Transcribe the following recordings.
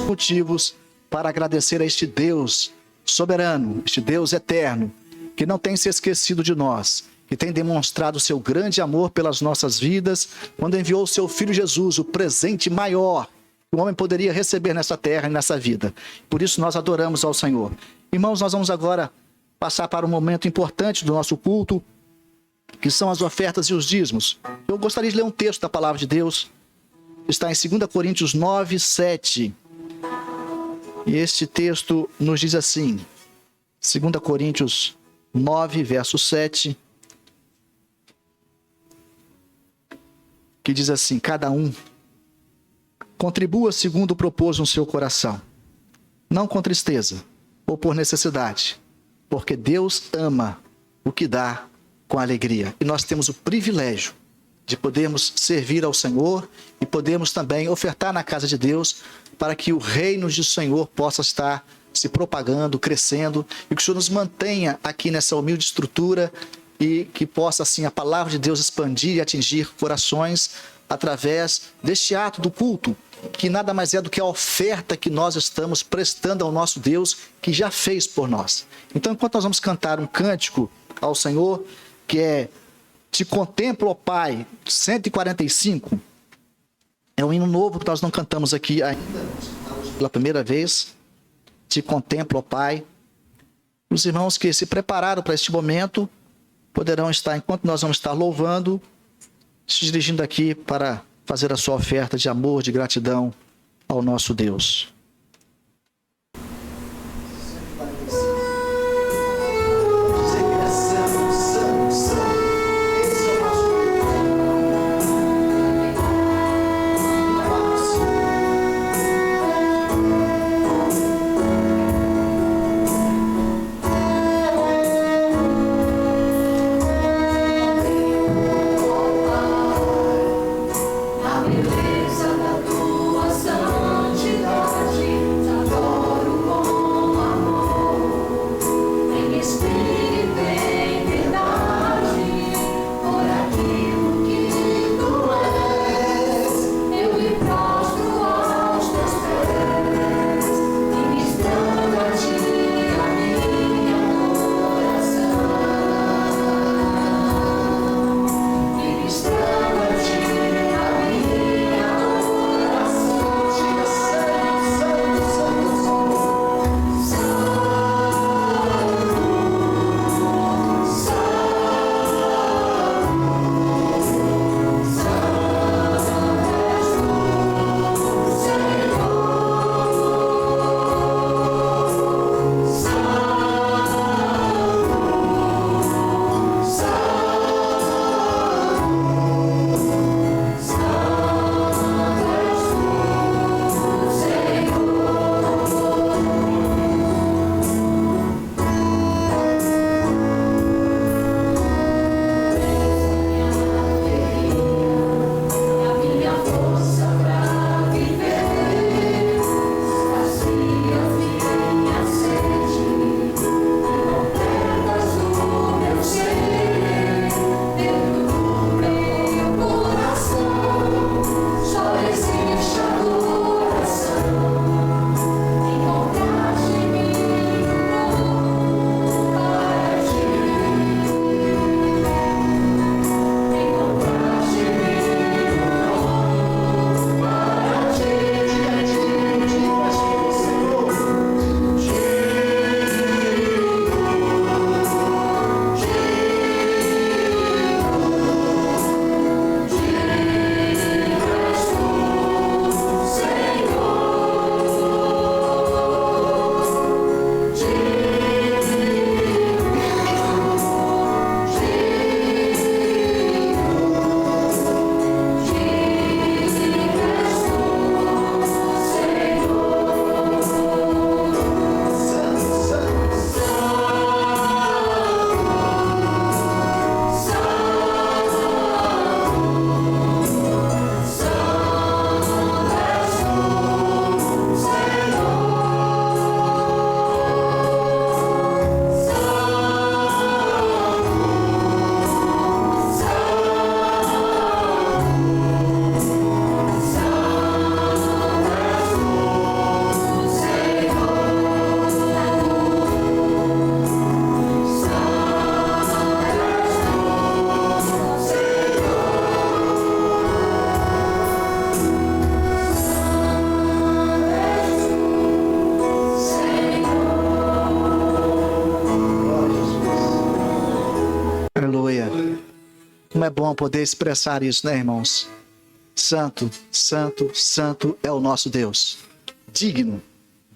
Motivos para agradecer a este Deus soberano, este Deus eterno, que não tem se esquecido de nós, que tem demonstrado seu grande amor pelas nossas vidas, quando enviou o seu Filho Jesus, o presente maior que o homem poderia receber nessa terra e nessa vida. Por isso nós adoramos ao Senhor. Irmãos, nós vamos agora passar para um momento importante do nosso culto, que são as ofertas e os dízimos. Eu gostaria de ler um texto da Palavra de Deus, está em 2 Coríntios 9, 7. E este texto nos diz assim, 2 Coríntios 9, verso 7, que diz assim: cada um contribua segundo propôs no seu coração, não com tristeza ou por necessidade, porque Deus ama o que dá com alegria. E nós temos o privilégio de podermos servir ao Senhor e podermos também ofertar na casa de Deus para que o reino do Senhor possa estar se propagando, crescendo, e que o Senhor nos mantenha aqui nessa humilde estrutura e que possa, assim, a palavra de Deus expandir e atingir corações através deste ato do culto, que nada mais é do que a oferta que nós estamos prestando ao nosso Deus, que já fez por nós. Então, enquanto nós vamos cantar um cântico ao Senhor, que é Te Contemplo, ó Pai, 145, é um hino novo que nós não cantamos aqui ainda, pela primeira vez. Te contemplo, ó Pai. Os irmãos que se prepararam para este momento poderão estar, enquanto nós vamos estar louvando, se dirigindo aqui para fazer a sua oferta de amor, de gratidão ao nosso Deus. Beleza da tua santidade. Como é bom poder expressar isso, né, irmãos? Santo, santo, santo é o nosso Deus. Digno,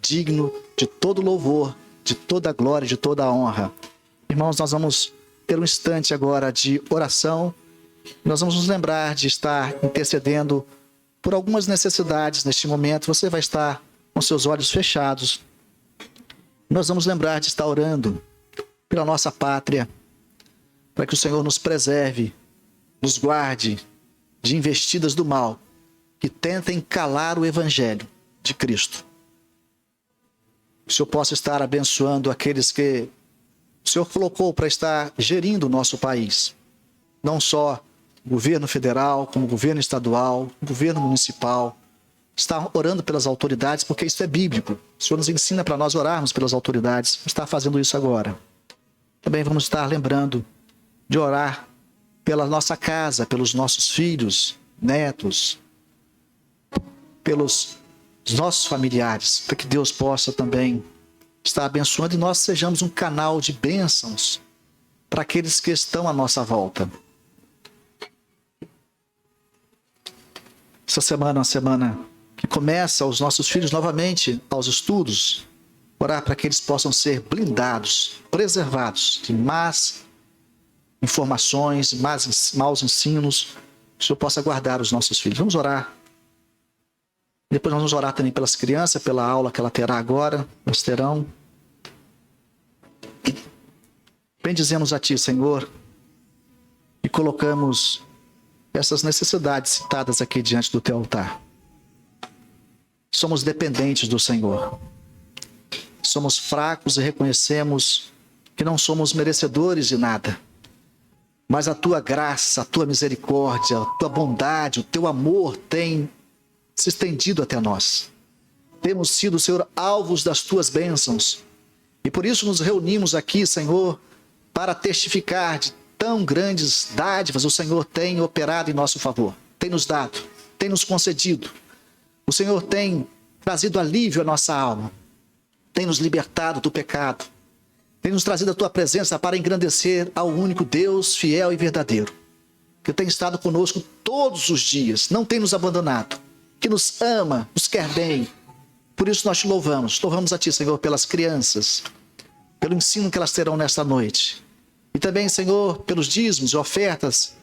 digno de todo louvor, de toda glória, de toda honra. Irmãos, nós vamos ter um instante agora de oração. Nós vamos nos lembrar de estar intercedendo por algumas necessidades neste momento. Você vai estar com seus olhos fechados. Nós vamos lembrar de estar orando pela nossa pátria, para que o Senhor nos preserve, nos guarde de investidas do mal que tentem calar o evangelho de Cristo. Que o Senhor possa estar abençoando aqueles que o Senhor colocou para estar gerindo o nosso país. Não só o governo federal, como o governo estadual, o governo municipal. Está orando pelas autoridades, porque isso é bíblico. O Senhor nos ensina para nós orarmos pelas autoridades. Vamos estar fazendo isso agora. Também vamos estar lembrando de orar pela nossa casa, pelos nossos filhos, netos, pelos nossos familiares, para que Deus possa também estar abençoando e nós sejamos um canal de bênçãos para aqueles que estão à nossa volta. Essa semana é uma semana que começa os nossos filhos novamente aos estudos. Orar para que eles possam ser blindados, preservados de más informações, maus ensinos. Que o Senhor possa guardar os nossos filhos. Vamos orar. Depois nós vamos orar também pelas crianças, pela aula que ela terá agora. Elas terão. Bendizemos a Ti, Senhor, e colocamos essas necessidades citadas aqui diante do Teu altar. Somos dependentes do Senhor. Somos fracos e reconhecemos que não somos merecedores de nada. Mas a Tua graça, a Tua misericórdia, a Tua bondade, o Teu amor tem se estendido até nós. Temos sido, Senhor, alvos das Tuas bênçãos. E por isso nos reunimos aqui, Senhor, para testificar de tão grandes dádivas o Senhor tem operado em nosso favor. Tem nos dado, tem nos concedido. O Senhor tem trazido alívio à nossa alma. Tem nos libertado do pecado. Tem nos trazido a Tua presença para engrandecer ao único Deus fiel e verdadeiro, que tem estado conosco todos os dias, não tem nos abandonado, que nos ama, nos quer bem. Por isso nós Te louvamos. Louvamos a Ti, Senhor, pelas crianças, pelo ensino que elas terão nesta noite. E também, Senhor, pelos dízimos e ofertas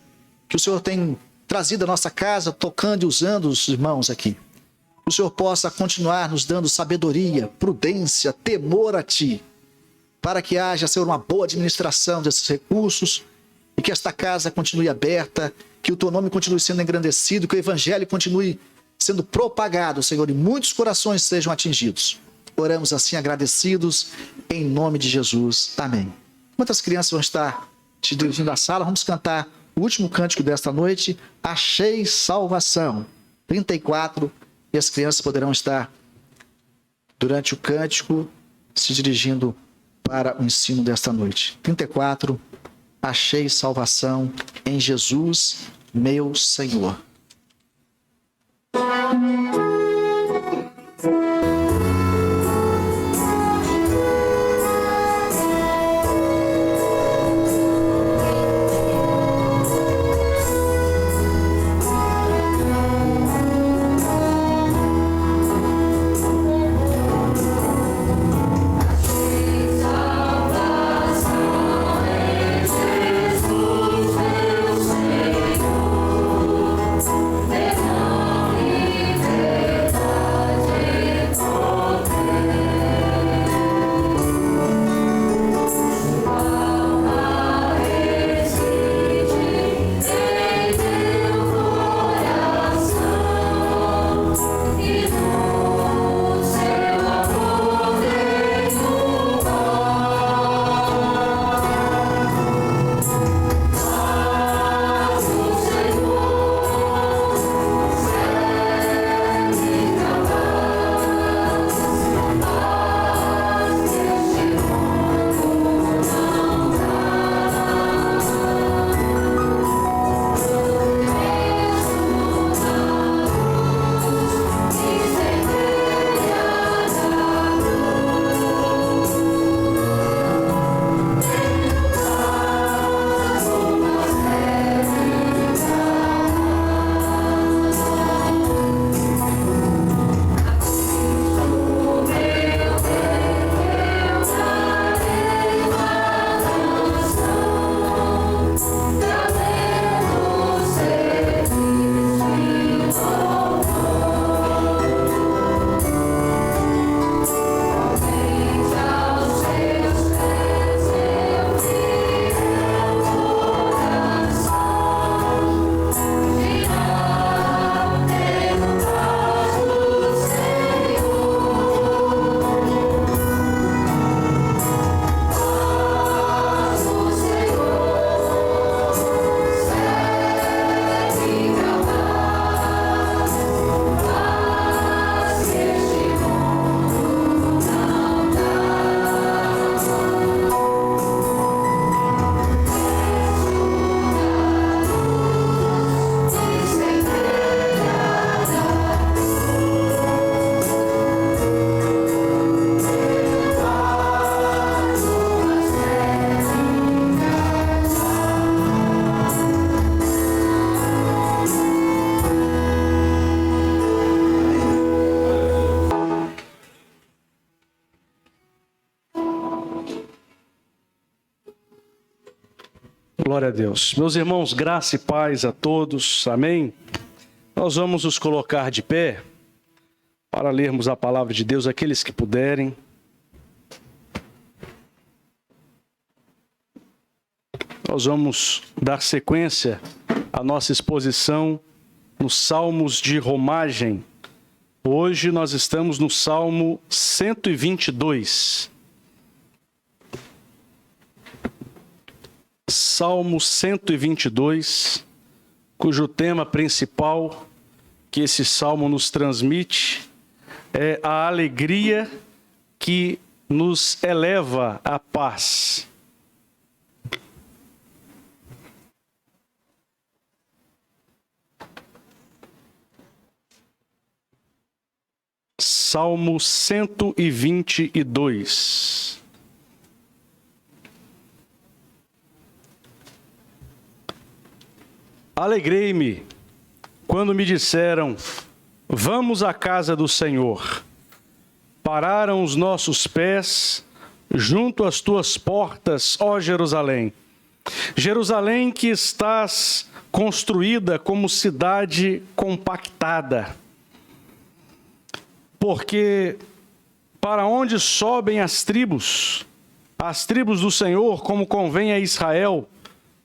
que o Senhor tem trazido à nossa casa, tocando e usando os irmãos aqui. Que o Senhor possa continuar nos dando sabedoria, prudência, temor a Ti, para que haja, Senhor, uma boa administração desses recursos e que esta casa continue aberta, que o Teu nome continue sendo engrandecido, que o Evangelho continue sendo propagado, Senhor, e muitos corações sejam atingidos. Oramos assim agradecidos, em nome de Jesus. Amém. Quantas crianças vão estar te dirigindo à sala? Vamos cantar o último cântico desta noite, Achei Salvação, 34, e as crianças poderão estar, durante o cântico, se dirigindo para o ensino desta noite. 34, Achei salvação em Jesus, meu Senhor. Glória a Deus. Meus irmãos, graça e paz a todos. Amém? Nós vamos nos colocar de pé para lermos a palavra de Deus, aqueles que puderem. Nós vamos dar sequência à nossa exposição nos Salmos de Romagem. Hoje nós estamos no Salmo 122. Salmo 122, cujo tema principal que esse salmo nos transmite é a alegria que nos eleva à paz. Salmo 122. Alegrei-me quando me disseram: vamos à casa do Senhor. Pararam os nossos pés junto às tuas portas, ó Jerusalém. Jerusalém, que estás construída como cidade compactada. Porque para onde sobem as tribos do Senhor, como convém a Israel,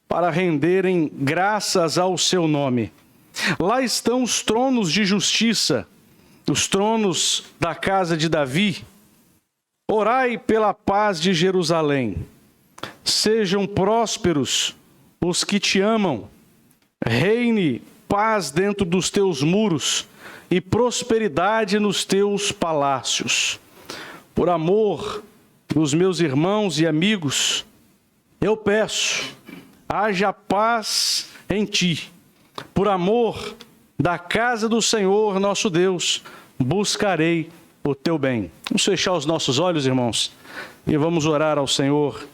para renderem graças ao seu nome. Lá estão os tronos de justiça, os tronos da casa de Davi. Orai pela paz de Jerusalém. Sejam prósperos os que te amam. Reine paz dentro dos teus muros e prosperidade nos teus palácios. Por amor dos meus irmãos e amigos, eu peço, haja paz em ti. Por amor da casa do Senhor nosso Deus, buscarei o teu bem. Vamos fechar os nossos olhos, irmãos, e vamos orar ao Senhor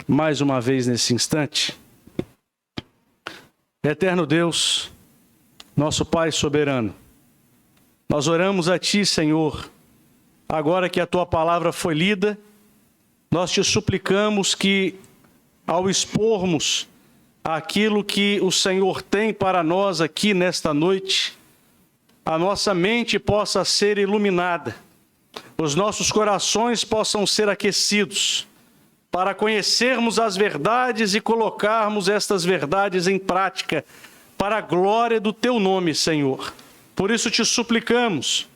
mais uma vez nesse instante. Eterno Deus, nosso Pai soberano, nós oramos a ti, Senhor, agora que a tua palavra foi lida, nós te suplicamos que, ao expormos aquilo que o Senhor tem para nós aqui nesta noite, a nossa mente possa ser iluminada, os nossos corações possam ser aquecidos, para conhecermos as verdades e colocarmos estas verdades em prática, para a glória do teu nome, Senhor. Por isso te suplicamos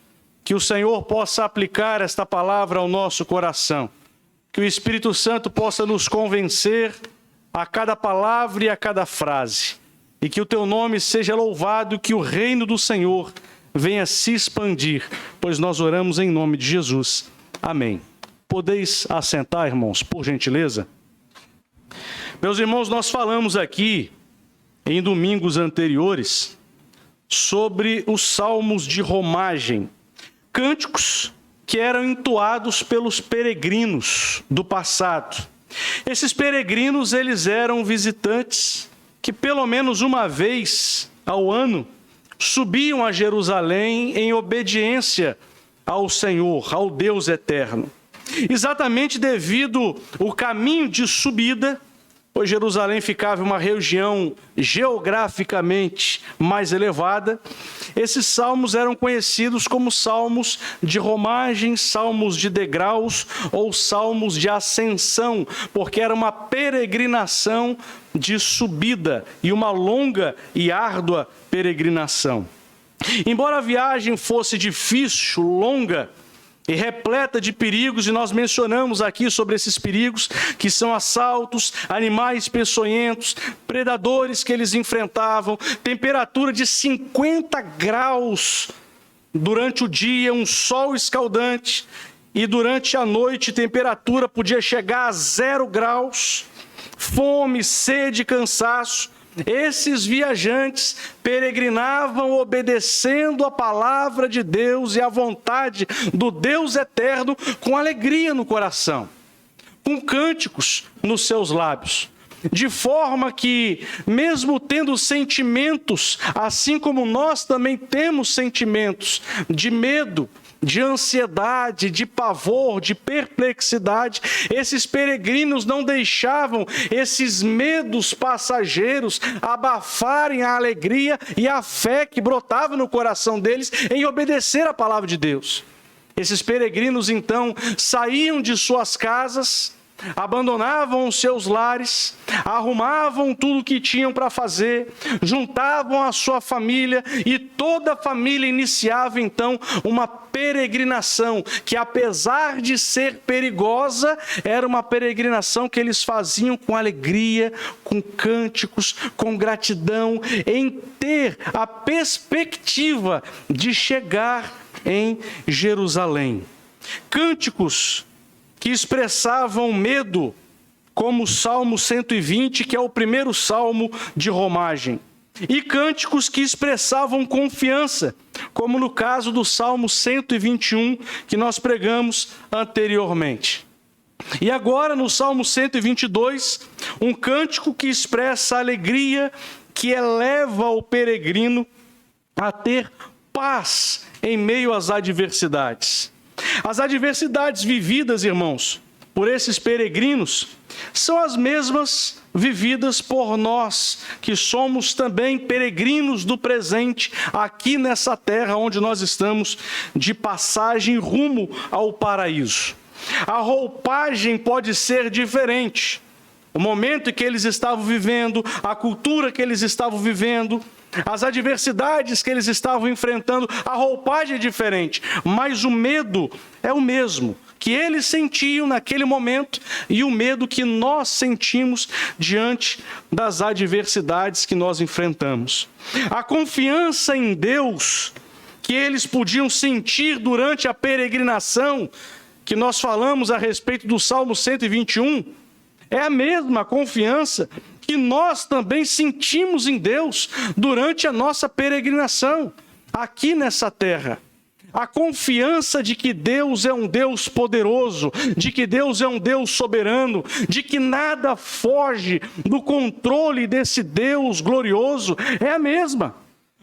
que o Senhor possa aplicar esta palavra ao nosso coração, que o Espírito Santo possa nos convencer a cada palavra e a cada frase, e que o teu nome seja louvado, que o reino do Senhor venha se expandir, pois nós oramos em nome de Jesus. Amém. Podeis assentar, irmãos, por gentileza? Meus irmãos, nós falamos aqui, em domingos anteriores, sobre os salmos de romagem, cânticos que eram entoados pelos peregrinos do passado. Esses peregrinos, eles eram visitantes que pelo menos uma vez ao ano subiam a Jerusalém em obediência ao Senhor, ao Deus eterno. Exatamente devido ao caminho de subida, pois Jerusalém ficava em uma região geograficamente mais elevada, esses salmos eram conhecidos como salmos de romagem, salmos de degraus ou salmos de ascensão, porque era uma peregrinação de subida e uma longa e árdua peregrinação. Embora a viagem fosse difícil, longa e repleta de perigos, e nós mencionamos aqui sobre esses perigos, que são assaltos, animais peçonhentos, predadores que eles enfrentavam, temperatura de 50 graus durante o dia, um sol escaldante, e durante a noite temperatura podia chegar a 0 graus, fome, sede, cansaço. Esses viajantes peregrinavam obedecendo a palavra de Deus e a vontade do Deus eterno com alegria no coração, com cânticos nos seus lábios. De forma que, mesmo tendo sentimentos, assim como nós também temos sentimentos de medo, de ansiedade, de pavor, de perplexidade. Esses peregrinos não deixavam esses medos passageiros abafarem a alegria e a fé que brotava no coração deles em obedecer à palavra de Deus. Esses peregrinos, então, saíam de suas casas, abandonavam os seus lares, arrumavam tudo o que tinham para fazer, juntavam a sua família e toda a família iniciava então uma peregrinação que, apesar de ser perigosa, era uma peregrinação que eles faziam com alegria, com cânticos, com gratidão, em ter a perspectiva de chegar em Jerusalém. Cânticos que expressavam medo, como o Salmo 120, que é o primeiro salmo de romagem. E cânticos que expressavam confiança, como no caso do Salmo 121, que nós pregamos anteriormente. E agora, no Salmo 122, um cântico que expressa alegria, que eleva o peregrino a ter paz em meio às adversidades. As adversidades vividas, irmãos, por esses peregrinos, são as mesmas vividas por nós, que somos também peregrinos do presente, aqui nessa terra onde nós estamos de passagem rumo ao paraíso. A roupagem pode ser diferente. O momento em que eles estavam vivendo, a cultura que eles estavam vivendo, as adversidades que eles estavam enfrentando, a roupagem é diferente, mas o medo é o mesmo que eles sentiam naquele momento e o medo que nós sentimos diante das adversidades que nós enfrentamos. A confiança em Deus que eles podiam sentir durante a peregrinação, que nós falamos a respeito do Salmo 121, é a mesma confiança que nós também sentimos em Deus durante a nossa peregrinação aqui nessa terra. A confiança de que Deus é um Deus poderoso, de que Deus é um Deus soberano, de que nada foge do controle desse Deus glorioso, é a mesma.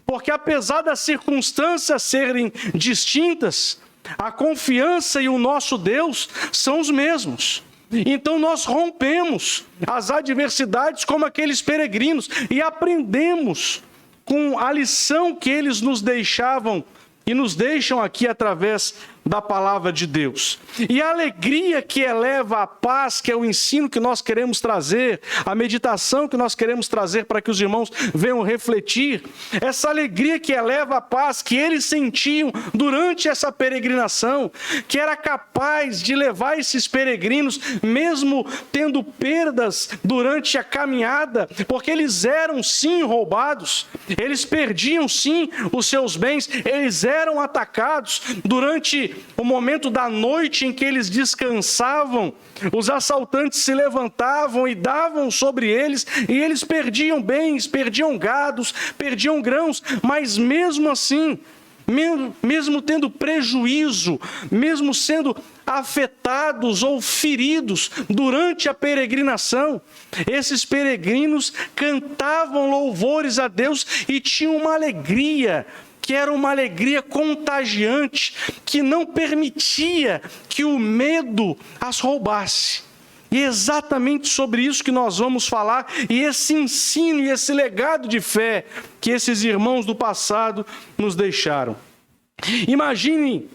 Porque apesar das circunstâncias serem distintas, a confiança e o nosso Deus são os mesmos. Então nós rompemos as adversidades como aqueles peregrinos e aprendemos com a lição que eles nos deixavam e nos deixam aqui através da palavra de Deus. E a alegria que eleva a paz, que é o ensino que nós queremos trazer, a meditação que nós queremos trazer para que os irmãos venham refletir, essa alegria que eleva a paz que eles sentiam durante essa peregrinação, que era capaz de levar esses peregrinos, mesmo tendo perdas durante a caminhada, porque eles eram sim roubados, eles perdiam sim os seus bens, eles eram atacados durante o momento da noite em que eles descansavam, os assaltantes se levantavam e davam sobre eles, e eles perdiam bens, perdiam gados, perdiam grãos, mas mesmo assim, mesmo tendo prejuízo, mesmo sendo afetados ou feridos durante a peregrinação, esses peregrinos cantavam louvores a Deus e tinham uma alegria, que era uma alegria contagiante, que não permitia que o medo as roubasse. E é exatamente sobre isso que nós vamos falar, e esse ensino e esse legado de fé que esses irmãos do passado nos deixaram. Imaginem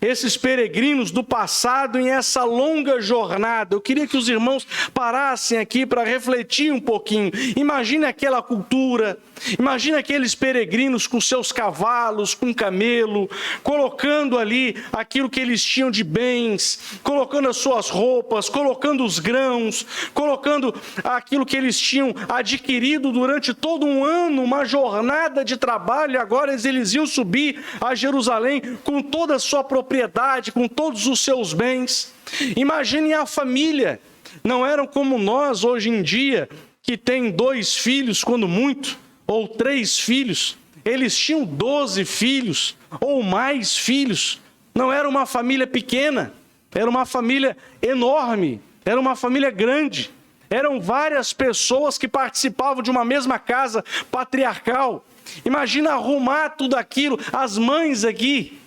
esses peregrinos do passado em essa longa jornada. Eu queria que os irmãos parassem aqui para refletir um pouquinho. Imagine aquela cultura, imagine aqueles peregrinos com seus cavalos, com camelo, colocando ali aquilo que eles tinham de bens, colocando as suas roupas, colocando os grãos, colocando aquilo que eles tinham adquirido durante todo um ano, uma jornada de trabalho. Agora eles iam subir a Jerusalém com toda a sua propriedade, com todos os seus bens. Imaginem a família. Não eram como nós hoje em dia, que tem 2 filhos, quando muito, ou 3 filhos. Eles tinham 12 filhos, ou mais filhos. Não era uma família pequena, era uma família enorme, era uma família grande. Eram várias pessoas que participavam de uma mesma casa patriarcal. Imagina arrumar tudo aquilo, as mães aqui,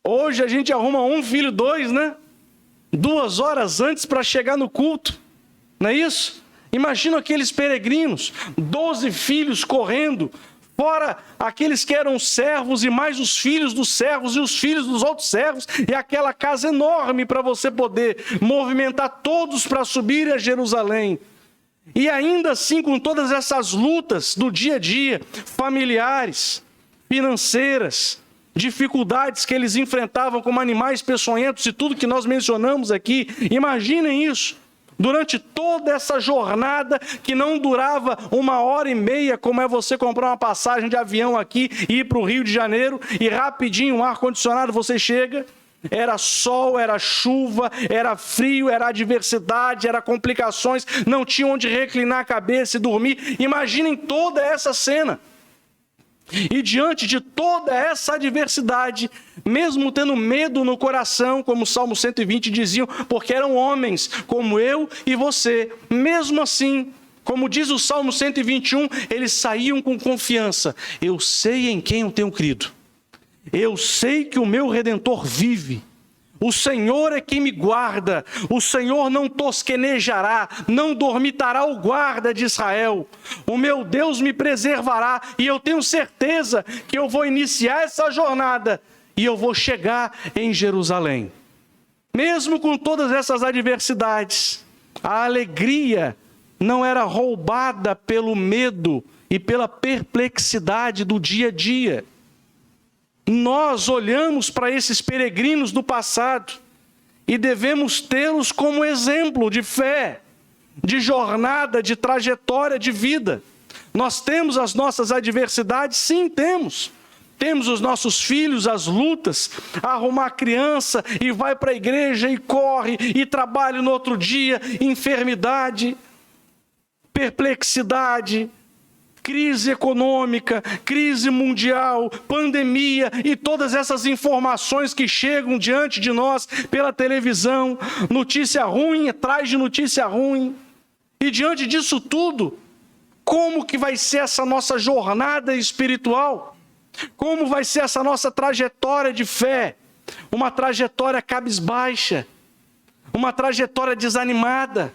Hoje a gente arruma 1 filho, 2, né? 2 horas antes para chegar no culto, não é isso? Imagina aqueles peregrinos, 12 filhos correndo, fora aqueles que eram servos e mais os filhos dos servos e os filhos dos outros servos, e aquela casa enorme para você poder movimentar todos para subir a Jerusalém. E ainda assim, com todas essas lutas do dia a dia, familiares, financeiras, dificuldades que eles enfrentavam como animais peçonhentos e tudo que nós mencionamos aqui, imaginem isso. Durante toda essa jornada que não durava 1h30, como é você comprar uma passagem de avião aqui e ir para o Rio de Janeiro e rapidinho, um ar-condicionado, você chega. Era sol, era chuva, era frio, era adversidade, era complicações, não tinha onde reclinar a cabeça e dormir. Imaginem toda essa cena. E diante de toda essa adversidade, mesmo tendo medo no coração, como o Salmo 120 diziam, porque eram homens como eu e você, mesmo assim, como diz o Salmo 121, eles saíam com confiança. Eu sei em quem eu tenho crido. Eu sei que o meu Redentor vive. O Senhor é quem me guarda, o Senhor não tosquenejará, não dormitará o guarda de Israel. O meu Deus me preservará e eu tenho certeza que eu vou iniciar essa jornada e eu vou chegar em Jerusalém. Mesmo com todas essas adversidades, a alegria não era roubada pelo medo e pela perplexidade do dia a dia. Nós olhamos para esses peregrinos do passado e devemos tê-los como exemplo de fé, de jornada, de trajetória de vida. Nós temos as nossas adversidades? Sim, temos. Temos os nossos filhos, as lutas, arrumar criança e vai para a igreja e corre e trabalha no outro dia, enfermidade, perplexidade, crise econômica, crise mundial, pandemia e todas essas informações que chegam diante de nós pela televisão, notícia ruim atrás de notícia ruim. E diante disso tudo, como que vai ser essa nossa jornada espiritual? Como vai ser essa nossa trajetória de fé? Uma trajetória cabisbaixa, uma trajetória desanimada,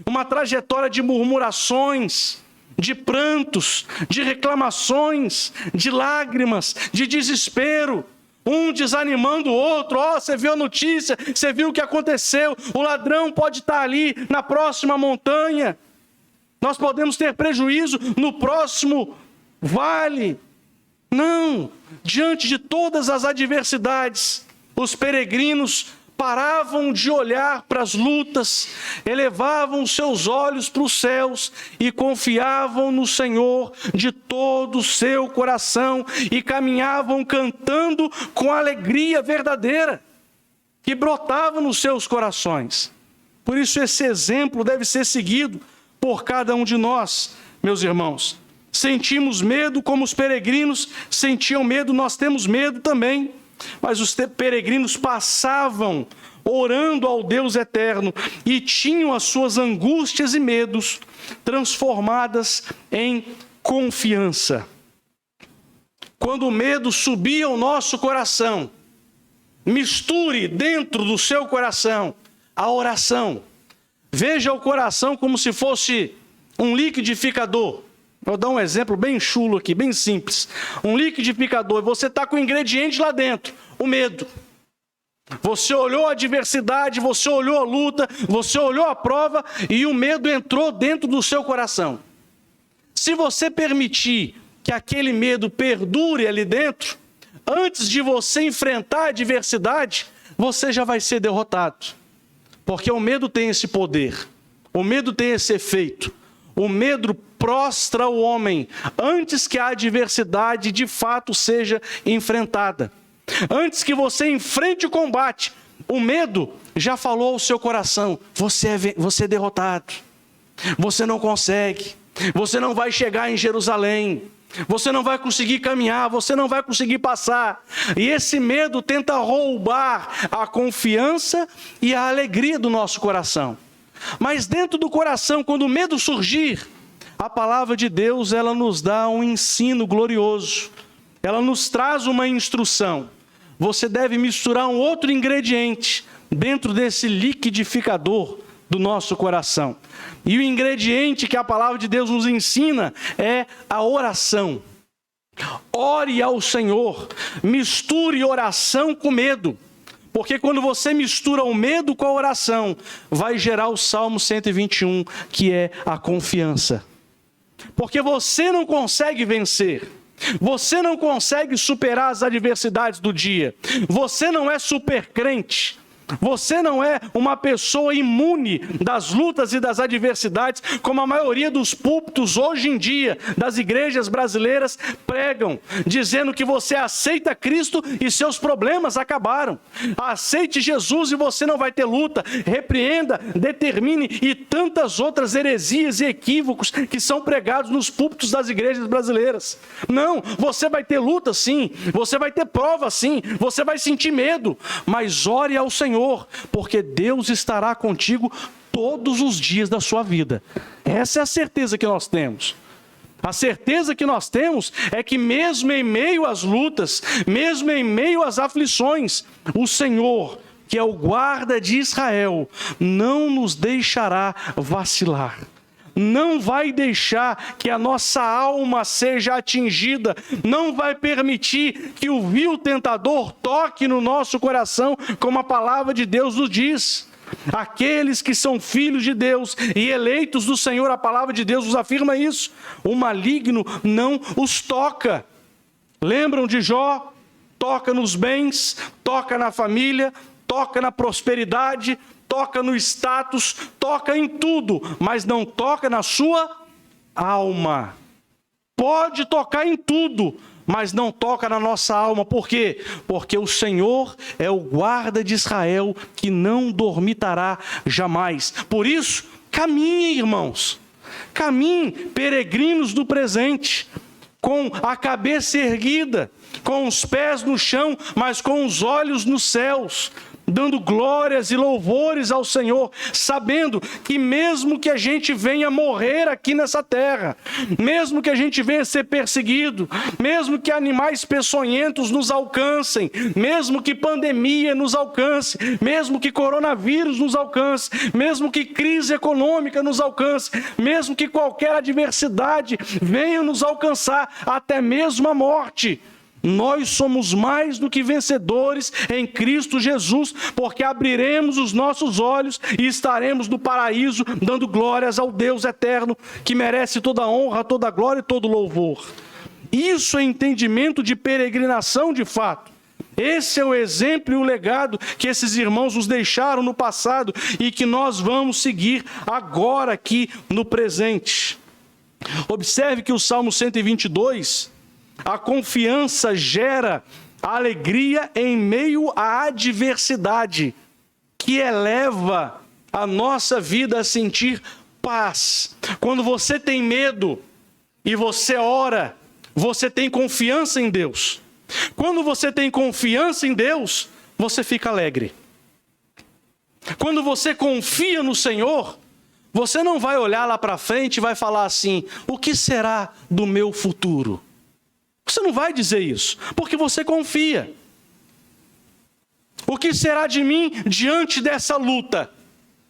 uma trajetória de murmurações, de prantos, de reclamações, de lágrimas, de desespero, um desanimando o outro. Você viu a notícia, você viu o que aconteceu, o ladrão pode estar ali na próxima montanha, nós podemos ter prejuízo no próximo vale. Não, diante de todas as adversidades, os peregrinos paravam de olhar para as lutas, elevavam seus olhos para os céus e confiavam no Senhor de todo o seu coração e caminhavam cantando com alegria verdadeira que brotava nos seus corações. Por isso esse exemplo deve ser seguido por cada um de nós, meus irmãos. Sentimos medo como os peregrinos sentiam medo, nós temos medo também. Mas os peregrinos passavam orando ao Deus eterno e tinham as suas angústias e medos transformadas em confiança. Quando o medo subia ao nosso coração, misture dentro do seu coração a oração. Veja o coração como se fosse um liquidificador. Vou dar um exemplo bem chulo aqui, bem simples. Um liquidificador, você está com o ingrediente lá dentro, o medo. Você olhou a adversidade, você olhou a luta, você olhou a prova e o medo entrou dentro do seu coração. Se você permitir que aquele medo perdure ali dentro, antes de você enfrentar a adversidade, você já vai ser derrotado. Porque o medo tem esse poder, o medo tem esse efeito. O medo prostra o homem antes que a adversidade de fato seja enfrentada. Antes que você enfrente o combate, o medo já falou ao seu coração: você é derrotado, você não consegue, você não vai chegar em Jerusalém, você não vai conseguir caminhar, você não vai conseguir passar. E esse medo tenta roubar a confiança e a alegria do nosso coração. Mas dentro do coração, quando o medo surgir, a palavra de Deus, ela nos dá um ensino glorioso. Ela nos traz uma instrução. você deve misturar um outro ingrediente dentro desse liquidificador do nosso coração. E o ingrediente que a palavra de Deus nos ensina é a oração. Ore ao Senhor, misture oração com medo. Porque quando você mistura o medo com a oração, vai gerar o Salmo 121, que é a confiança. Porque você não consegue vencer, você não consegue superar as adversidades do dia, você não é super crente, você não é uma pessoa imune das lutas e das adversidades, como a maioria dos púlpitos hoje em dia, das igrejas brasileiras, pregam, dizendo que você aceita Cristo e seus problemas acabaram. Aceite Jesus e você não vai ter luta. Repreenda, determine e tantas outras heresias e equívocos que são pregados nos púlpitos das igrejas brasileiras. Não, você vai ter luta sim, você vai ter prova sim, você vai sentir medo, mas ore ao Senhor, porque Deus estará contigo todos os dias da sua vida. Essa é a certeza que nós temos. A certeza que nós temos é que mesmo em meio às lutas, mesmo em meio às aflições, o Senhor, que é o guarda de Israel, não nos deixará vacilar. Não vai deixar que a nossa alma seja atingida, não vai permitir que o vil tentador toque no nosso coração, como a palavra de Deus nos diz. Aqueles que são filhos de Deus e eleitos do Senhor, a palavra de Deus nos afirma isso. O maligno não os toca. Lembram de Jó? Toca nos bens, toca na família, toca na prosperidade, toca no status, toca em tudo, mas não toca na sua alma. Pode tocar em tudo, mas não toca na nossa alma. Por quê? Porque o Senhor é o guarda de Israel, que não dormitará jamais. Por isso, caminhem, irmãos. Caminhem, peregrinos do presente, com a cabeça erguida, com os pés no chão, mas com os olhos nos céus, dando glórias e louvores ao Senhor, sabendo que mesmo que a gente venha morrer aqui nessa terra, mesmo que a gente venha ser perseguido, mesmo que animais peçonhentos nos alcancem, mesmo que pandemia nos alcance, mesmo que coronavírus nos alcance, mesmo que crise econômica nos alcance, mesmo que qualquer adversidade venha nos alcançar, até mesmo a morte, nós somos mais do que vencedores em Cristo Jesus, porque abriremos os nossos olhos e estaremos no paraíso, dando glórias ao Deus eterno, que merece toda a honra, toda a glória e todo o louvor. Isso é entendimento de peregrinação de fato. Esse é o exemplo e o legado que esses irmãos nos deixaram no passado e que nós vamos seguir agora aqui no presente. Observe que o Salmo 122... a confiança gera alegria em meio à adversidade, que eleva a nossa vida a sentir paz. Quando você tem medo e você ora, você tem confiança em Deus. Quando você tem confiança em Deus, você fica alegre. Quando você confia no Senhor, você não vai olhar lá para frente e vai falar assim: o que será do meu futuro? Você não vai dizer isso, porque você confia. O que será de mim diante dessa luta?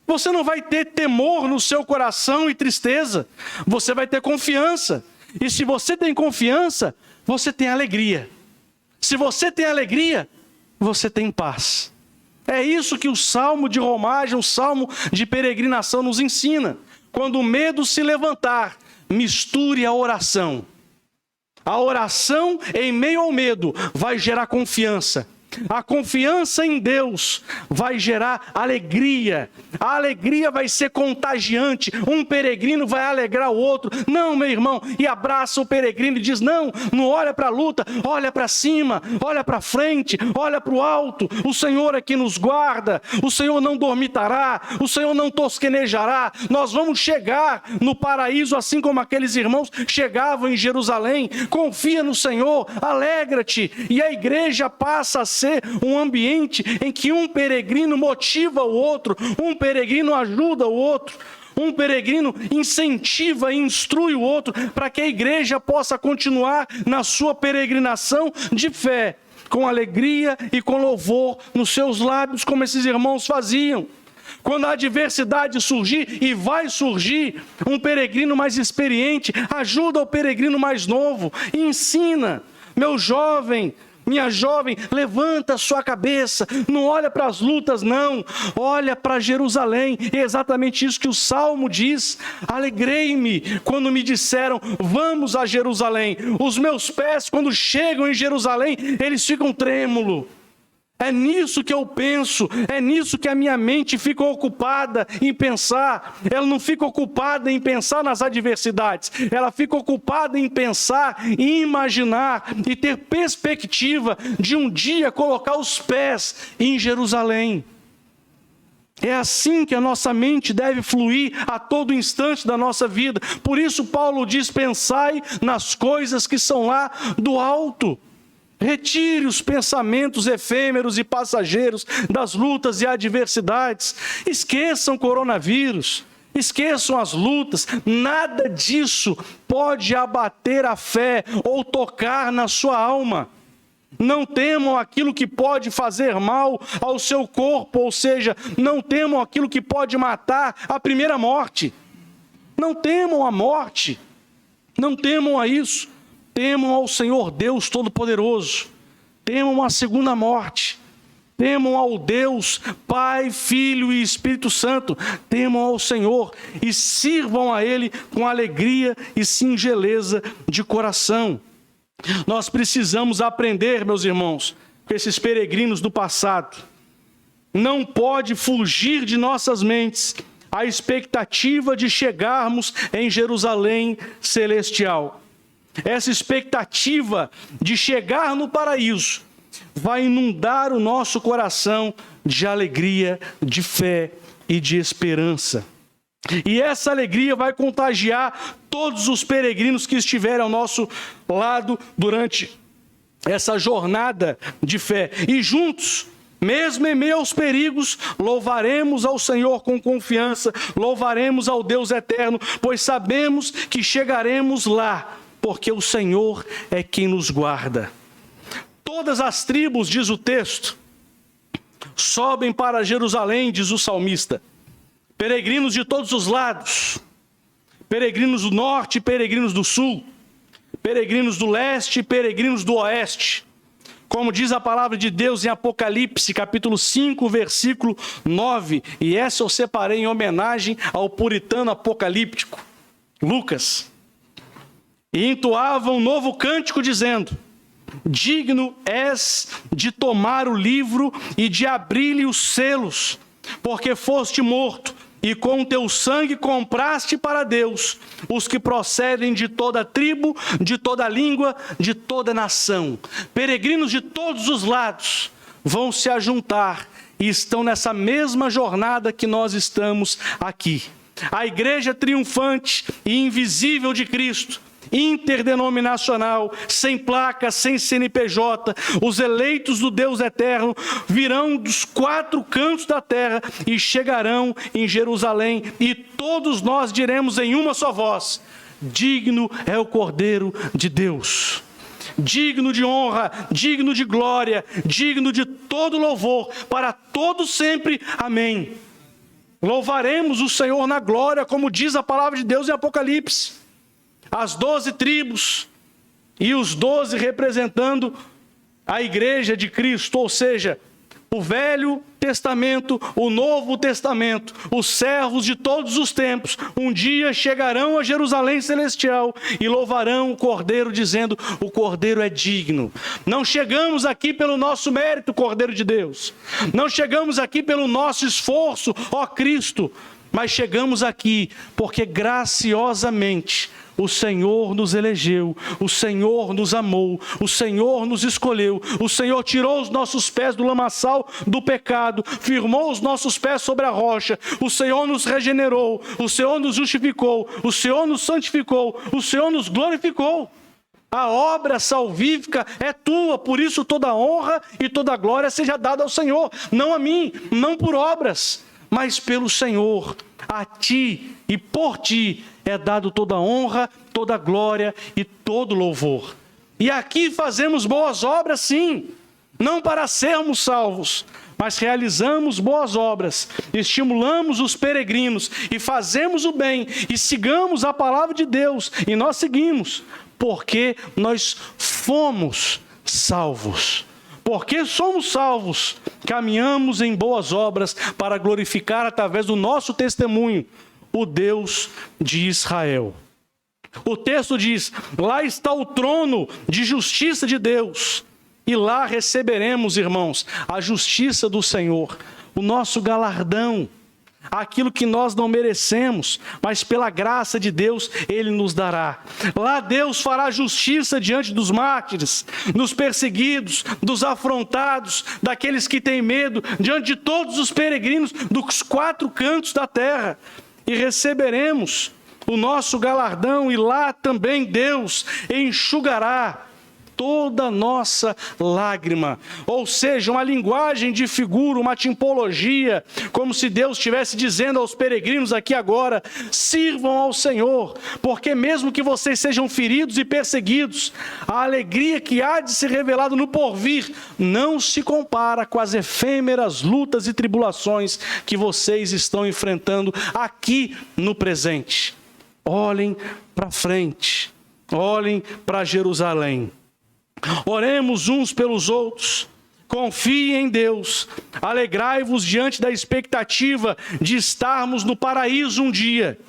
Você não vai ter temor no seu coração e tristeza. Você vai ter confiança. E se você tem confiança, você tem alegria. Se você tem alegria, você tem paz. É isso que o Salmo de romagem, o Salmo de peregrinação nos ensina. Quando o medo se levantar, misture a oração. A oração em meio ao medo vai gerar confiança. A confiança em Deus vai gerar alegria. A alegria vai ser contagiante. Um peregrino vai alegrar o outro. Não, meu irmão, e abraça o peregrino e diz: não olha para a luta, olha para cima, olha para frente, olha para o alto. O Senhor é que nos guarda. O Senhor não dormitará, o Senhor não tosquenejará. Nós vamos chegar no paraíso assim como aqueles irmãos chegavam em Jerusalém. Confia no Senhor, alegra-te. E a igreja passa a ser um ambiente em que um peregrino motiva o outro, um peregrino ajuda o outro, um peregrino incentiva e instrui o outro para que a igreja possa continuar na sua peregrinação de fé, com alegria e com louvor nos seus lábios, como esses irmãos faziam. Quando a adversidade surgir, e vai surgir, um peregrino mais experiente ajuda o peregrino mais novo e ensina: meu jovem, minha jovem, levanta a sua cabeça, não olha para as lutas não, olha para Jerusalém. É exatamente isso que o Salmo diz: alegrei-me quando me disseram, vamos a Jerusalém. Os meus pés, quando chegam em Jerusalém, eles ficam trêmulos. É nisso que eu penso, é nisso que a minha mente fica ocupada em pensar. Ela não fica ocupada em pensar nas adversidades, ela fica ocupada em pensar, em imaginar e ter perspectiva de um dia colocar os pés em Jerusalém. É assim que a nossa mente deve fluir a todo instante da nossa vida. Por isso Paulo diz: pensai nas coisas que são lá do alto. Retire os pensamentos efêmeros e passageiros das lutas e adversidades. Esqueçam o coronavírus, esqueçam as lutas. Nada disso pode abater a fé ou tocar na sua alma. Não temam aquilo que pode fazer mal ao seu corpo, ou seja, não temam aquilo que pode matar a primeira morte. Não temam a morte, não temam a isso. Temam ao Senhor Deus Todo-Poderoso, temam a segunda morte, temam ao Deus Pai, Filho e Espírito Santo, temam ao Senhor e sirvam a Ele com alegria e singeleza de coração. Nós precisamos aprender, meus irmãos, com esses peregrinos do passado. Não pode fugir de nossas mentes a expectativa de chegarmos em Jerusalém celestial. Essa expectativa de chegar no paraíso vai inundar o nosso coração de alegria, de fé e de esperança. E essa alegria vai contagiar todos os peregrinos que estiverem ao nosso lado durante essa jornada de fé. E juntos, mesmo em meio aos perigos, louvaremos ao Senhor com confiança, louvaremos ao Deus eterno, pois sabemos que chegaremos lá, porque o Senhor é quem nos guarda. Todas as tribos, diz o texto, sobem para Jerusalém, diz o salmista. Peregrinos de todos os lados, peregrinos do norte, peregrinos do sul, peregrinos do leste, peregrinos do oeste. Como diz a palavra de Deus em Apocalipse, capítulo 5, versículo 9. E essa eu separei em homenagem ao puritano apocalíptico, Lucas. E entoavam um novo cântico dizendo: digno és de tomar o livro e de abrir-lhe os selos, porque foste morto, e com teu sangue compraste para Deus os que procedem de toda tribo, de toda língua, de toda nação. Peregrinos de todos os lados vão se ajuntar e estão nessa mesma jornada que nós estamos aqui. A igreja triunfante e invisível de Cristo, interdenominacional, sem placa, sem CNPJ, os eleitos do Deus eterno virão dos 4 cantos da terra e chegarão em Jerusalém, e todos nós diremos em uma só voz: digno é o Cordeiro de Deus, digno de honra, digno de glória, digno de todo louvor, para todo sempre. Amém. Louvaremos o Senhor na glória, como diz a palavra de Deus em Apocalipse. As 12 tribos e os 12 representando a igreja de Cristo, ou seja, o Velho Testamento, o Novo Testamento, os servos de todos os tempos, um dia chegarão a Jerusalém celestial e louvarão o Cordeiro, dizendo: o Cordeiro é digno. Não chegamos aqui pelo nosso mérito, Cordeiro de Deus. Não chegamos aqui pelo nosso esforço, ó Cristo, mas chegamos aqui porque graciosamente o Senhor nos elegeu, o Senhor nos amou, o Senhor nos escolheu, o Senhor tirou os nossos pés do lamaçal do pecado, firmou os nossos pés sobre a rocha, o Senhor nos regenerou, o Senhor nos justificou, o Senhor nos santificou, o Senhor nos glorificou. A obra salvífica é tua, por isso toda honra e toda glória seja dada ao Senhor, não a mim, não por obras, mas pelo Senhor. A ti e por ti é dado toda honra, toda glória e todo louvor. E aqui fazemos boas obras, sim. não para sermos salvos, mas realizamos boas obras, estimulamos os peregrinos e fazemos o bem e sigamos a palavra de Deus, e nós seguimos, porque nós fomos salvos. Porque somos salvos, caminhamos em boas obras para glorificar através do nosso testemunho o Deus de Israel. O texto diz: lá está o trono de justiça de Deus, e lá receberemos, irmãos, a justiça do Senhor, o nosso galardão, aquilo que nós não merecemos, mas pela graça de Deus Ele nos dará. Lá Deus fará justiça diante dos mártires, dos perseguidos, dos afrontados, daqueles que têm medo, diante de todos os peregrinos dos 4 cantos da terra, e receberemos o nosso galardão, e lá também Deus enxugará toda nossa lágrima. Ou seja, uma linguagem de figura, uma tipologia, como se Deus estivesse dizendo aos peregrinos aqui agora: sirvam ao Senhor, porque mesmo que vocês sejam feridos e perseguidos, a alegria que há de ser revelada no porvir não se compara com as efêmeras lutas e tribulações que vocês estão enfrentando aqui no presente. Olhem para frente, olhem para Jerusalém. Oremos uns pelos outros, confiem em Deus, alegrai-vos diante da expectativa de estarmos no paraíso um dia.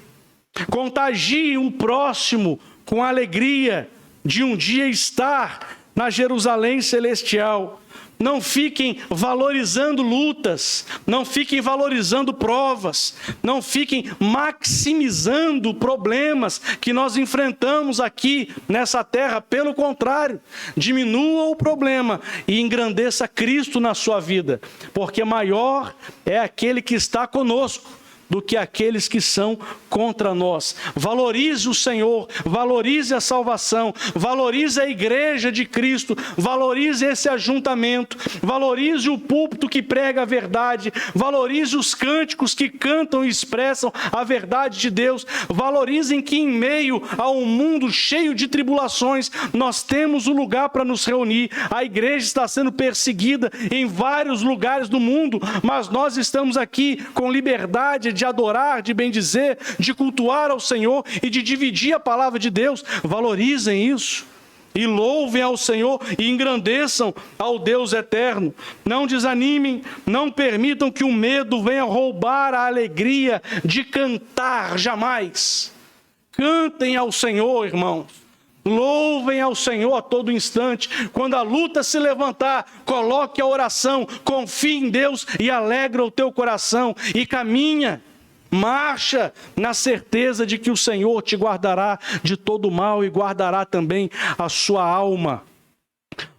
Contagiem o próximo com a alegria de um dia estar na Jerusalém celestial. Não fiquem valorizando lutas, não fiquem valorizando provas, não fiquem maximizando problemas que nós enfrentamos aqui nessa terra. Pelo contrário, diminua o problema e engrandeça Cristo na sua vida, porque maior é aquele que está conosco do que aqueles que são contra nós. Valorize o Senhor, valorize a salvação, valorize a igreja de Cristo, valorize esse ajuntamento, valorize o púlpito que prega a verdade, valorize os cânticos que cantam e expressam a verdade de Deus, valorizem que em meio a um mundo cheio de tribulações, nós temos um lugar para nos reunir. A igreja está sendo perseguida em vários lugares do mundo, mas nós estamos aqui com liberdade de adorar, de bendizer, de cultuar ao Senhor e de dividir a palavra de Deus. Valorizem isso e louvem ao Senhor e engrandeçam ao Deus eterno. Não desanimem, não permitam que o medo venha roubar a alegria de cantar jamais. Cantem ao Senhor, irmãos. Louvem ao Senhor a todo instante. Quando a luta se levantar, coloque a oração, confie em Deus e alegra o teu coração e caminha, marcha na certeza de que o Senhor te guardará de todo mal e guardará também a sua alma.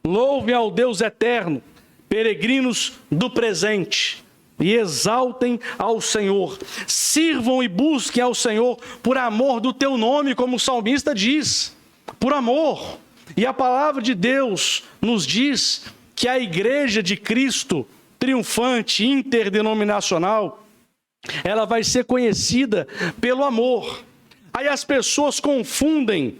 Louve ao Deus eterno, peregrinos do presente, e exaltem ao Senhor. Sirvam e busquem ao Senhor por amor do teu nome, como o salmista diz. Por amor. E a palavra de Deus nos diz que a igreja de Cristo, triunfante, interdenominacional, ela vai ser conhecida pelo amor. Aí as pessoas confundem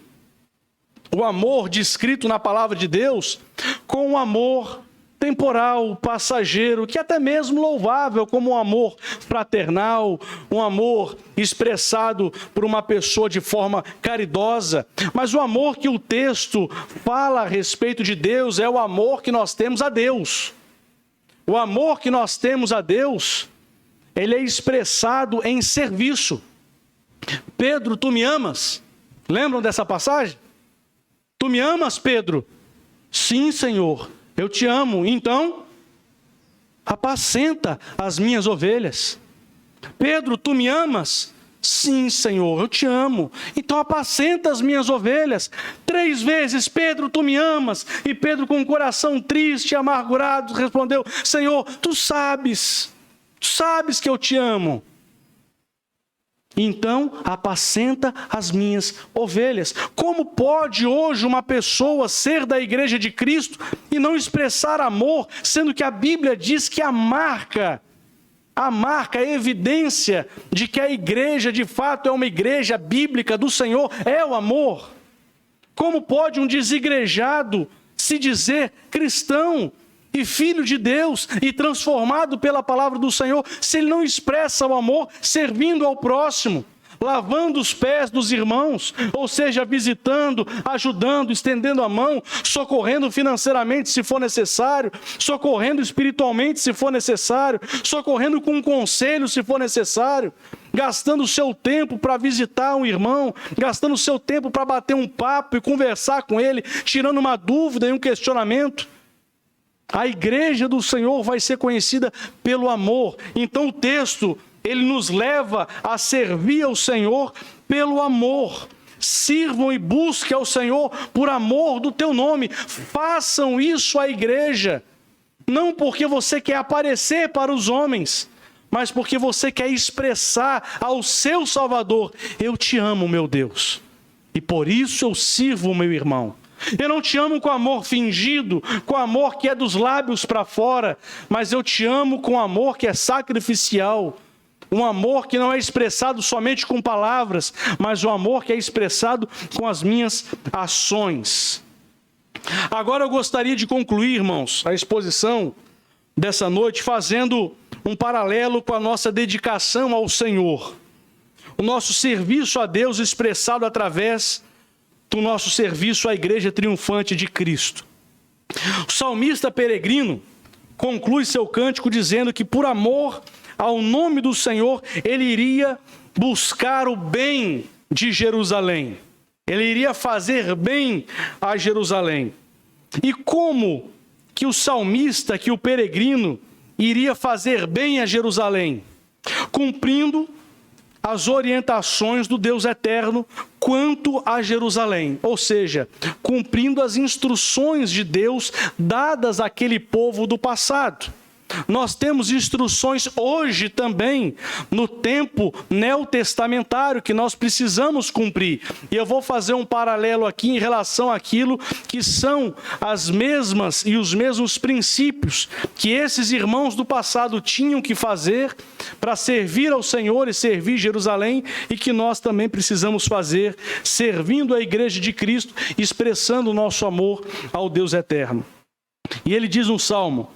o amor descrito na palavra de Deus com o amor temporal, passageiro, que é até mesmo louvável, como um amor fraternal, um amor expressado por uma pessoa de forma caridosa. Mas o amor que o texto fala a respeito de Deus é o amor que nós temos a Deus. O amor que nós temos a Deus, ele é expressado em serviço. Pedro, tu me amas? Lembram dessa passagem? Tu me amas, Pedro? Sim, Senhor. Eu te amo, então apacenta as minhas ovelhas. Pedro, tu me amas? Sim, Senhor, eu te amo, então apacenta as minhas ovelhas. 3 vezes, Pedro, tu me amas? E Pedro, com o coração triste e amargurado, respondeu: Senhor, tu sabes que eu te amo. Então, apacenta as minhas ovelhas. Como pode hoje uma pessoa ser da igreja de Cristo e não expressar amor, sendo que a Bíblia diz que a marca, a evidência de que a igreja de fato é uma igreja bíblica do Senhor é o amor? Como pode um desigrejado se dizer cristão e filho de Deus e transformado pela palavra do Senhor, se ele não expressa o amor servindo ao próximo, lavando os pés dos irmãos, ou seja, visitando, ajudando, estendendo a mão, socorrendo financeiramente se for necessário, socorrendo espiritualmente se for necessário, socorrendo com um conselho se for necessário, gastando o seu tempo para visitar um irmão, gastando o seu tempo para bater um papo e conversar com ele, tirando uma dúvida e um questionamento. A igreja do Senhor vai ser conhecida pelo amor. Então o texto, ele nos leva a servir ao Senhor pelo amor. Sirvam e busquem ao Senhor por amor do teu nome. Façam isso à igreja. Não porque você quer aparecer para os homens, mas porque você quer expressar ao seu Salvador: eu te amo, meu Deus, e por isso eu sirvo o meu irmão. Eu não te amo com amor fingido, com amor que é dos lábios para fora, mas eu te amo com amor que é sacrificial. Um amor que não é expressado somente com palavras, mas um amor que é expressado com as minhas ações. Agora eu gostaria de concluir, irmãos, a exposição dessa noite fazendo um paralelo com a nossa dedicação ao Senhor. O nosso serviço a Deus expressado através do nosso serviço à Igreja Triunfante de Cristo. O salmista peregrino conclui seu cântico dizendo que por amor ao nome do Senhor, ele iria buscar o bem de Jerusalém. Ele iria fazer bem a Jerusalém. E como que o salmista, que o peregrino, iria fazer bem a Jerusalém? Cumprindo as orientações do Deus eterno quanto a Jerusalém, ou seja, cumprindo as instruções de Deus dadas àquele povo do passado. Nós temos instruções hoje também, no tempo neotestamentário, que nós precisamos cumprir. E eu vou fazer um paralelo aqui em relação àquilo que são as mesmas e os mesmos princípios que esses irmãos do passado tinham que fazer para servir ao Senhor e servir Jerusalém, e que nós também precisamos fazer, servindo a Igreja de Cristo, expressando o nosso amor ao Deus eterno. E ele diz no Salmo: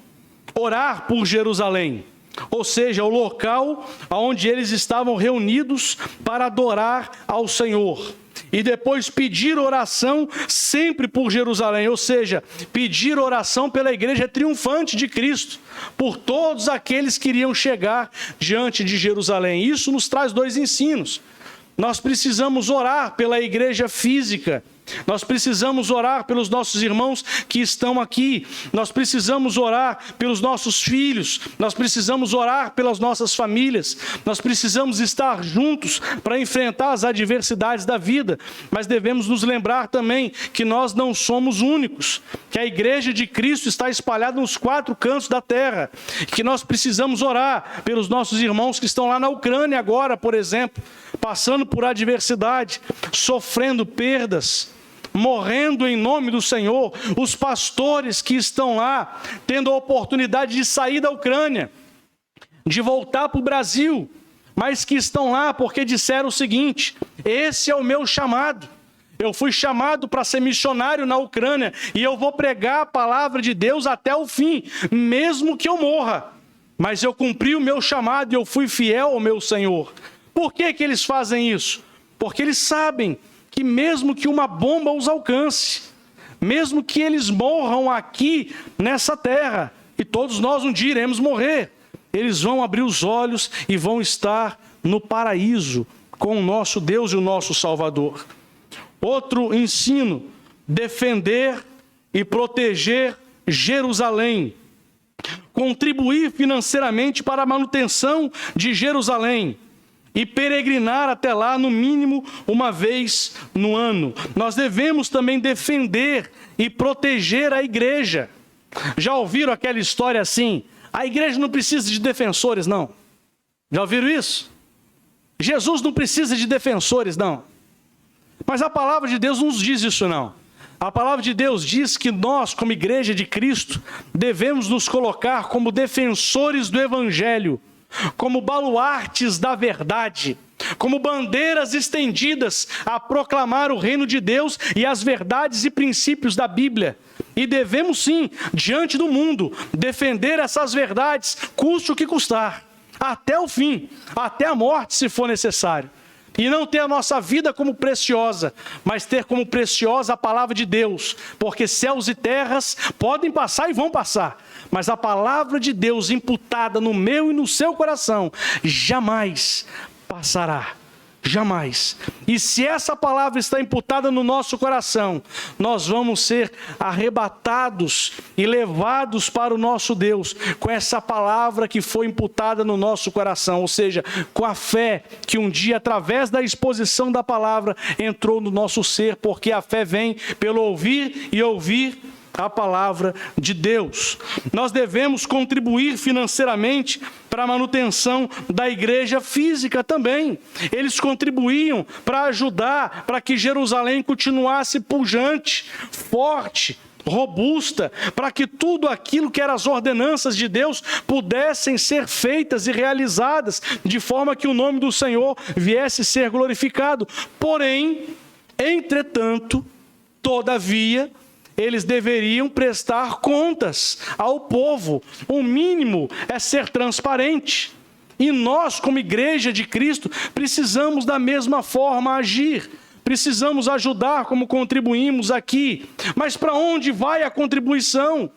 orar por Jerusalém, ou seja, o local onde eles estavam reunidos para adorar ao Senhor. E depois pedir oração sempre por Jerusalém, ou seja, pedir oração pela Igreja Triunfante de Cristo, por todos aqueles que iriam chegar diante de Jerusalém. Isso nos traz dois ensinos. Nós precisamos orar pela igreja física. Nós precisamos orar pelos nossos irmãos que estão aqui. Nós precisamos orar pelos nossos filhos. Nós precisamos orar pelas nossas famílias. Nós precisamos estar juntos para enfrentar as adversidades da vida. Mas devemos nos lembrar também que nós não somos únicos, que a igreja de Cristo está espalhada nos 4 cantos da terra, que nós precisamos orar pelos nossos irmãos que estão lá na Ucrânia agora, por exemplo, passando por adversidade, sofrendo perdas, morrendo em nome do Senhor. Os pastores que estão lá, tendo a oportunidade de sair da Ucrânia, de voltar para o Brasil, mas que estão lá porque disseram o seguinte: esse é o meu chamado. Eu fui chamado para ser missionário na Ucrânia e eu vou pregar a palavra de Deus até o fim, mesmo que eu morra. Mas eu cumpri o meu chamado e eu fui fiel ao meu Senhor. Por que que eles fazem isso? Porque eles sabem que mesmo que uma bomba os alcance, mesmo que eles morram aqui nessa terra, e todos nós um dia iremos morrer, eles vão abrir os olhos e vão estar no paraíso com o nosso Deus e o nosso Salvador. Outro ensino: defender e proteger Jerusalém. Contribuir financeiramente para a manutenção de Jerusalém e peregrinar até lá no mínimo uma vez no ano. Nós devemos também defender e proteger a igreja. Já ouviram aquela história assim? A igreja não precisa de defensores, não. Já ouviram isso? Jesus não precisa de defensores, não. Mas a palavra de Deus não nos diz isso, não. A palavra de Deus diz que nós, como igreja de Cristo, devemos nos colocar como defensores do Evangelho, como baluartes da verdade, como bandeiras estendidas a proclamar o reino de Deus e as verdades e princípios da Bíblia. E devemos sim, diante do mundo, defender essas verdades, custe o que custar, até o fim, até a morte, se for necessário. E não ter a nossa vida como preciosa, mas ter como preciosa a palavra de Deus, porque céus e terras podem passar e vão passar, mas a palavra de Deus imputada no meu e no seu coração jamais passará. Jamais. E se essa palavra está imputada no nosso coração, nós vamos ser arrebatados e levados para o nosso Deus com essa palavra que foi imputada no nosso coração, ou seja, com a fé que um dia, através da exposição da palavra, entrou no nosso ser, porque a fé vem pelo ouvir e ouvir a palavra de Deus. Nós devemos contribuir financeiramente para a manutenção da igreja física também. Eles contribuíam para ajudar, para que Jerusalém continuasse pujante, forte, robusta, para que tudo aquilo que eram as ordenanças de Deus pudessem ser feitas e realizadas, de forma que o nome do Senhor viesse ser glorificado. Porém, entretanto, todavia, eles deveriam prestar contas ao povo. O mínimo é ser transparente. E nós, como igreja de Cristo, precisamos da mesma forma agir. Precisamos ajudar como contribuímos aqui. Mas para onde vai a contribuição?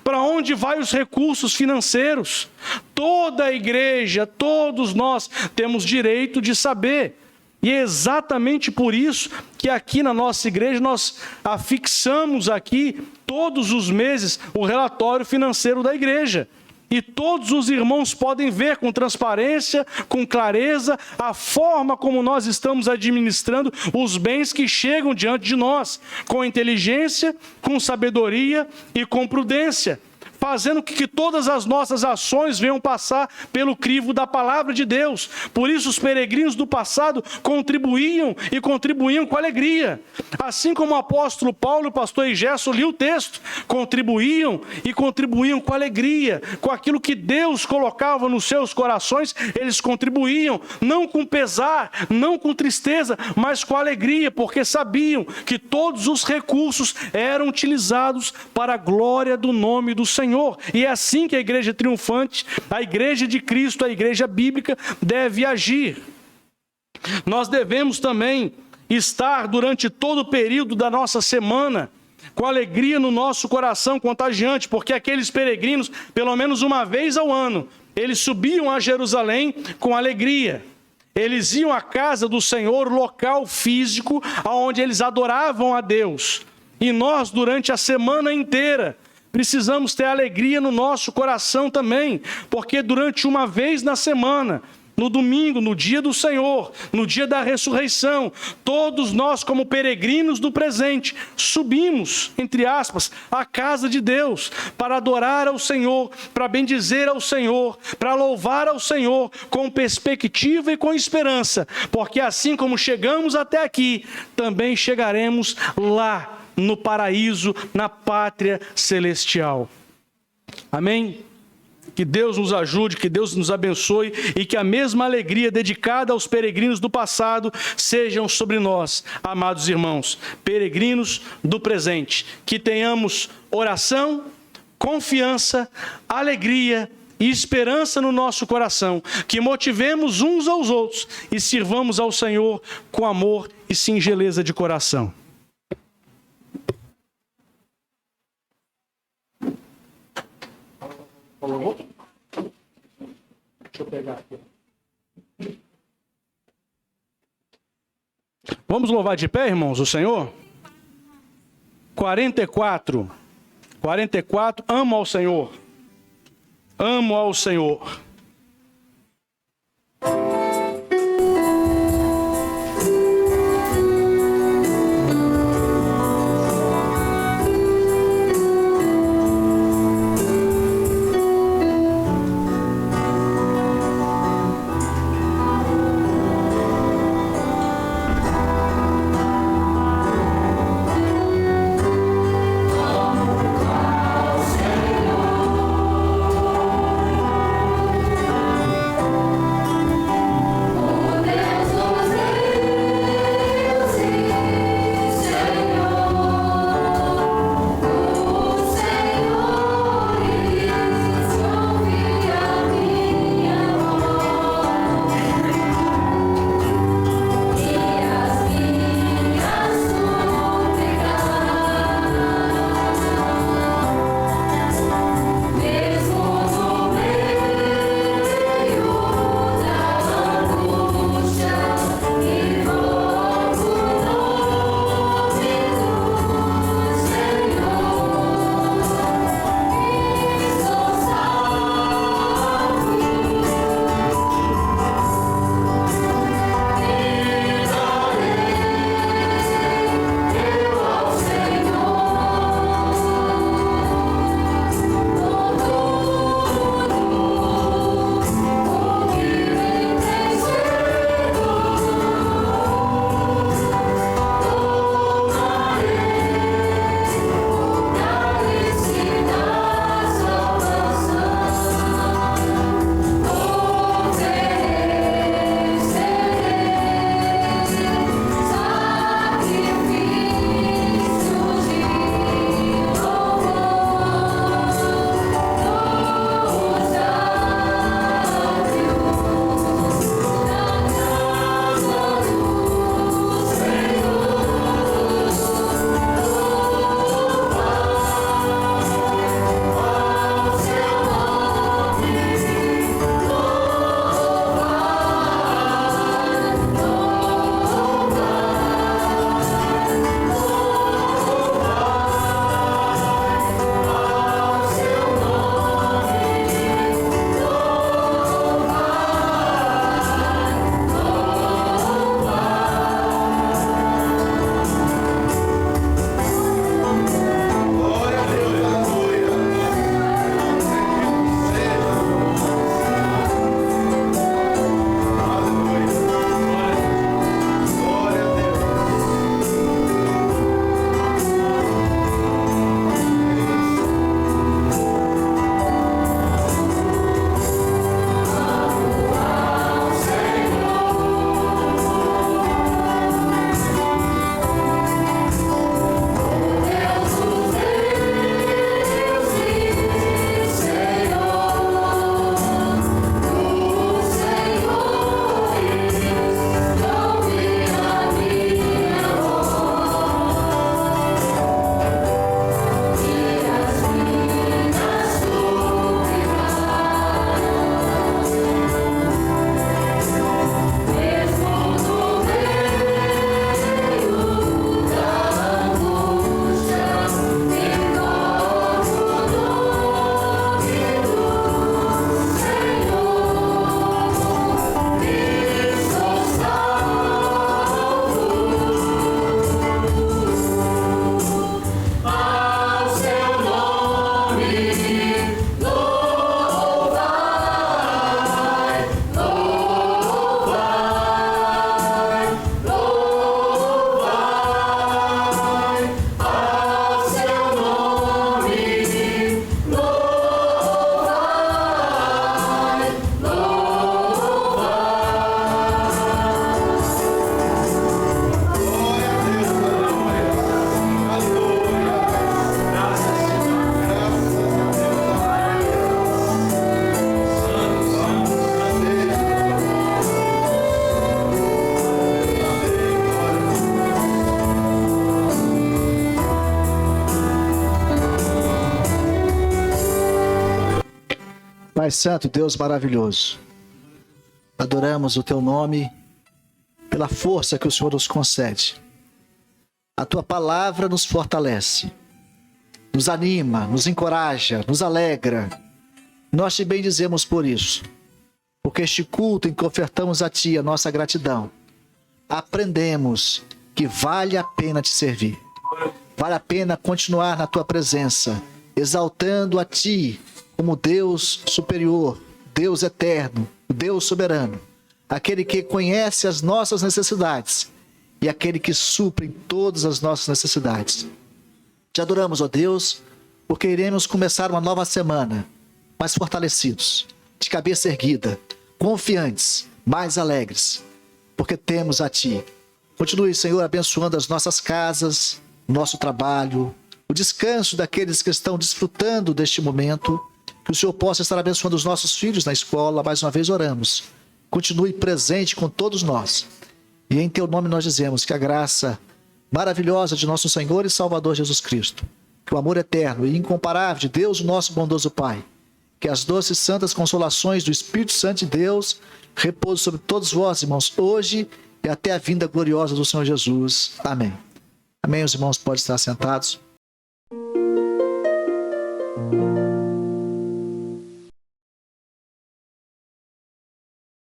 Para onde vai os recursos financeiros? Toda a igreja, todos nós temos direito de saber. E é exatamente por isso que aqui na nossa igreja nós afixamos aqui todos os meses o relatório financeiro da igreja. E todos os irmãos podem ver com transparência, com clareza, a forma como nós estamos administrando os bens que chegam diante de nós, com inteligência, com sabedoria e com prudência, fazendo que todas as nossas ações venham passar pelo crivo da palavra de Deus. Por isso os peregrinos do passado contribuíam e contribuíam com alegria. Assim como o apóstolo Paulo e o pastor Egesso liam o texto, contribuíam e contribuíam com alegria, com aquilo que Deus colocava nos seus corações, eles contribuíam, não com pesar, não com tristeza, mas com alegria, porque sabiam que todos os recursos eram utilizados para a glória do nome do Senhor. E é assim que a igreja triunfante, a igreja de Cristo, a igreja bíblica, deve agir. Nós devemos também estar durante todo o período da nossa semana com alegria no nosso coração contagiante, porque aqueles peregrinos, pelo menos uma vez ao ano, eles subiam a Jerusalém com alegria. Eles iam à casa do Senhor, local físico, onde eles adoravam a Deus. E nós, durante a semana inteira, precisamos ter alegria no nosso coração também, porque durante uma vez na semana, no domingo, no dia do Senhor, no dia da ressurreição, todos nós, como peregrinos do presente, subimos, entre aspas, à casa de Deus, para adorar ao Senhor, para bendizer ao Senhor, para louvar ao Senhor, com perspectiva e com esperança, porque assim como chegamos até aqui, também chegaremos lá, no paraíso, na pátria celestial. Amém? Que Deus nos ajude, que Deus nos abençoe e que a mesma alegria dedicada aos peregrinos do passado sejam sobre nós, amados irmãos, peregrinos do presente. Que tenhamos oração, confiança, alegria e esperança no nosso coração, que motivemos uns aos outros e sirvamos ao Senhor com amor e singeleza de coração. Deixa eu pegar aqui. Vamos louvar de pé, irmãos, o Senhor? 44, amo ao Senhor. Amo ao Senhor. Pai Santo, Deus maravilhoso, adoramos o Teu nome pela força que o Senhor nos concede. A Tua palavra nos fortalece, nos anima, nos encoraja, nos alegra. Nós te bendizemos por isso, porque este culto em que ofertamos a Ti a nossa gratidão, aprendemos que vale a pena Te servir. Vale a pena continuar na Tua presença, exaltando a Ti como Deus superior, Deus eterno, Deus soberano, aquele que conhece as nossas necessidades e aquele que supre todas as nossas necessidades. Te adoramos, ó Deus, porque iremos começar uma nova semana, mais fortalecidos, de cabeça erguida, confiantes, mais alegres, porque temos a Ti. Continue, Senhor, abençoando as nossas casas, nosso trabalho, o descanso daqueles que estão desfrutando deste momento, que o Senhor possa estar abençoando os nossos filhos na escola. Mais uma vez oramos. Continue presente com todos nós. E em Teu nome nós dizemos que a graça maravilhosa de nosso Senhor e Salvador Jesus Cristo, que o amor eterno e incomparável de Deus, o nosso bondoso Pai, que as doces e santas consolações do Espírito Santo de Deus repousem sobre todos vós, irmãos, hoje e até a vinda gloriosa do Senhor Jesus. Amém. Amém, os irmãos podem estar sentados.